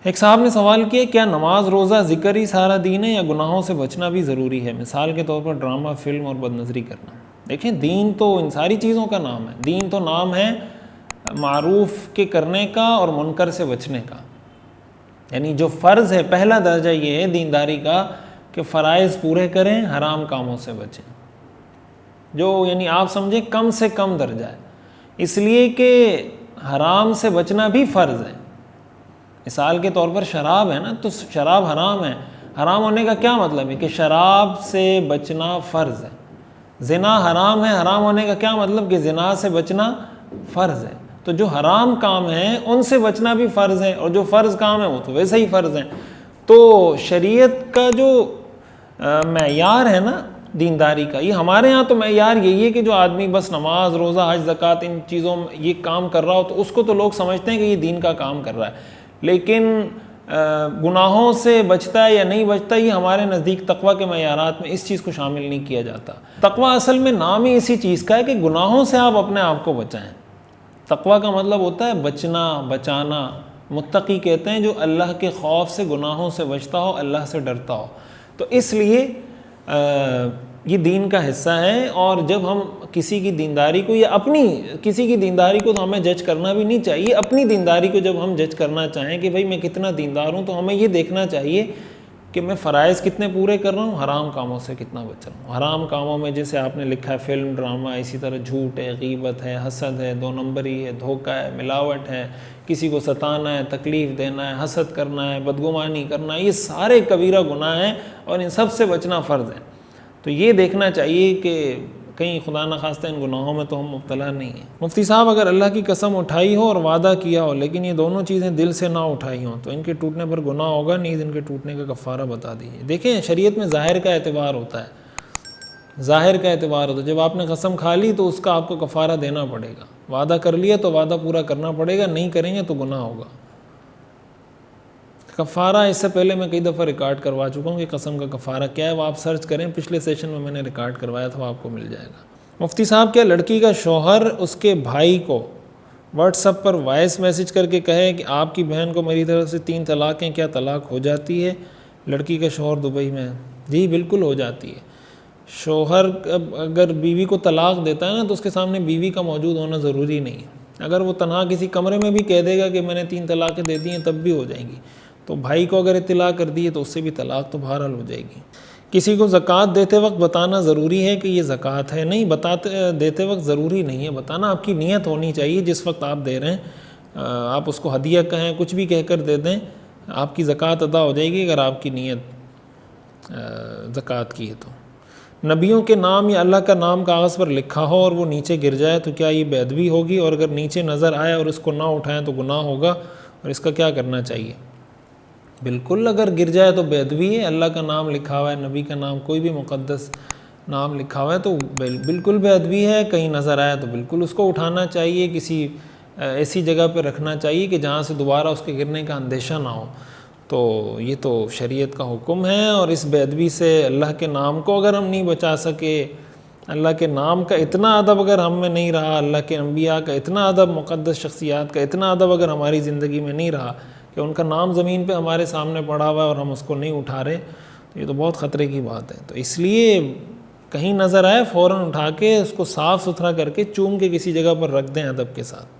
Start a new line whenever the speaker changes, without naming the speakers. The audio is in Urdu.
ایک صاحب نے سوال کیا، کیا نماز روزہ ذکر ہی سارا دین ہے یا گناہوں سے بچنا بھی ضروری ہے؟ مثال کے طور پر ڈرامہ، فلم اور بد نظری کرنا۔ دیکھیں، دین تو ان ساری چیزوں کا نام ہے۔ دین تو نام ہے معروف کے کرنے کا اور منکر سے بچنے کا۔ یعنی جو فرض ہے، پہلا درجہ یہ ہے دینداری کا کہ فرائض پورے کریں، حرام کاموں سے بچیں، جو یعنی آپ سمجھیں کم سے کم درجہ ہے، اس لیے کہ حرام سے بچنا بھی فرض ہے۔ مثال کے طور پر شراب ہے نا، تو شراب حرام ہے، حرام ہونے کا کیا مطلب ہے کہ شراب سے بچنا فرض ہے۔ زنا حرام ہے، حرام ہونے کا کیا مطلب کہ زنا سے بچنا فرض ہے۔ تو جو حرام کام ہیں ان سے بچنا بھی فرض ہے، اور جو فرض کام ہے وہ تو ویسے ہی فرض ہیں۔ تو شریعت کا جو معیار ہے نا دینداری کا، یہ ہمارے ہاں تو معیار یہی ہے کہ جو آدمی بس نماز، روزہ، حج، زکوٰۃ ان چیزوں میں یہ کام کر رہا ہو تو اس کو تو لوگ سمجھتے ہیں کہ یہ دین کا کام کر رہا ہے، لیکن گناہوں سے بچتا ہے یا نہیں بچتا، یہ ہمارے نزدیک تقویٰ کے معیارات میں اس چیز کو شامل نہیں کیا جاتا۔ تقویٰ اصل میں نام ہی اسی چیز کا ہے کہ گناہوں سے آپ اپنے آپ کو بچائیں۔ تقویٰ کا مطلب ہوتا ہے بچنا، بچانا۔ متقی کہتے ہیں جو اللہ کے خوف سے، گناہوں سے بچتا ہو، اللہ سے ڈرتا ہو۔ تو اس لیے یہ دین کا حصہ ہے، اور جب ہم کسی کی دینداری کو یا اپنی کسی کی دینداری کو تو ہمیں جج کرنا بھی نہیں چاہیے۔ اپنی دینداری کو جب ہم جج کرنا چاہیں کہ بھئی میں کتنا دیندار ہوں، تو ہمیں یہ دیکھنا چاہیے کہ میں فرائض کتنے پورے کر رہا ہوں، حرام کاموں سے کتنا بچ رہا ہوں۔ حرام کاموں میں جیسے آپ نے لکھا ہے فلم، ڈرامہ، اسی طرح جھوٹ ہے، غیبت ہے، حسد ہے، دو نمبری ہے، دھوکہ ہے، ملاوٹ ہے، کسی کو ستانا ہے، تکلیف دینا ہے، حسد کرنا ہے، بدگمانی کرنا ہے، یہ سارے کبیرہ گناہ ہیں اور ان سب سے بچنا فرض ہے۔ تو یہ دیکھنا چاہیے کہ کہیں خدا نخواستہ ان گناہوں میں تو ہم مبتلا نہیں ہیں۔ مفتی صاحب، اگر اللہ کی قسم اٹھائی ہو اور وعدہ کیا ہو لیکن یہ دونوں چیزیں دل سے نہ اٹھائی ہوں تو ان کے ٹوٹنے پر گناہ ہوگا؟ نیز ان کے ٹوٹنے کا کفارہ بتا دیجیے۔ دیکھیں، شریعت میں ظاہر کا اعتبار ہوتا ہے، ظاہر کا اعتبار ہوتا ہے۔ جب آپ نے قسم کھا لی تو اس کا آپ کو کفارہ دینا پڑے گا۔ وعدہ کر لیا تو وعدہ پورا کرنا پڑے گا، نہیں کریں گے تو گناہ ہوگا۔ کفارہ اس سے پہلے میں کئی دفعہ ریکارڈ کروا چکا ہوں کہ قسم کا کفارہ کیا ہے، وہ آپ سرچ کریں، پچھلے سیشن میں نے ریکارڈ کروایا تھا، وہ آپ کو مل جائے گا۔ مفتی صاحب، کیا لڑکی کا شوہر اس کے بھائی کو واٹس ایپ پر وائس میسج کر کے کہے کہ آپ کی بہن کو میری طرف سے 3 طلاقیں، کیا طلاق ہو جاتی ہے؟ لڑکی کا شوہر دبئی میں ہے۔ جی بالکل ہو جاتی ہے۔ شوہر اگر بیوی کو طلاق دیتا ہے نا تو اس کے سامنے بیوی کا موجود ہونا ضروری نہیں ہے۔ اگر وہ تنہا کسی کمرے میں بھی کہہ دے گا کہ میں نے 3 طلاقیں دے دی ہیں تب بھی ہو جائیں گی۔ تو بھائی کو اگر اطلاع کر دی ہے تو اس سے بھی طلاق تو بہرحال ہو جائے گی۔ کسی کو زکوٰۃ دیتے وقت بتانا ضروری ہے کہ یہ زکوٰۃ ہے؟ نہیں، دیتے وقت ضروری نہیں ہے بتانا، آپ کی نیت ہونی چاہیے جس وقت آپ دے رہے ہیں۔ آپ اس کو ہدیہ کہیں، کچھ بھی کہہ کر دے دیں، آپ کی زکوٰۃ ادا ہو جائے گی اگر آپ کی نیت زکوٰۃ کی ہے تو۔ نبیوں کے نام یا اللہ کا نام کاغذ پر لکھا ہو اور وہ نیچے گر جائے تو کیا یہ بے ادبی ہوگی؟ اور اگر نیچے نظر آئے اور اس کو نہ اٹھائیں تو گناہ ہوگا، اور اس کا کیا کرنا چاہیے؟ بالکل، اگر گر جائے تو بے ادبی ہے۔ اللہ کا نام لکھا ہوا ہے، نبی کا نام، کوئی بھی مقدس نام لکھا ہوا ہے تو بالکل بے ادبی ہے۔ کہیں نظر آیا تو بالکل اس کو اٹھانا چاہیے، کسی ایسی جگہ پہ رکھنا چاہیے کہ جہاں سے دوبارہ اس کے گرنے کا اندیشہ نہ ہو۔ تو یہ تو شریعت کا حکم ہے، اور اس بے ادبی سے اللہ کے نام کو اگر ہم نہیں بچا سکے، اللہ کے نام کا اتنا ادب اگر ہم میں نہیں رہا، اللہ کے انبیاء کا اتنا ادب، مقدس شخصیات کا اتنا ادب اگر ہماری زندگی میں نہیں رہا کہ ان کا نام زمین پہ ہمارے سامنے پڑا ہوا ہے اور ہم اس کو نہیں اٹھا رہے، تو یہ تو بہت خطرے کی بات ہے۔ تو اس لیے کہیں نظر آئے فوراً اٹھا کے اس کو صاف ستھرا کر کے چوم کے کسی جگہ پر رکھ دیں ادب کے ساتھ۔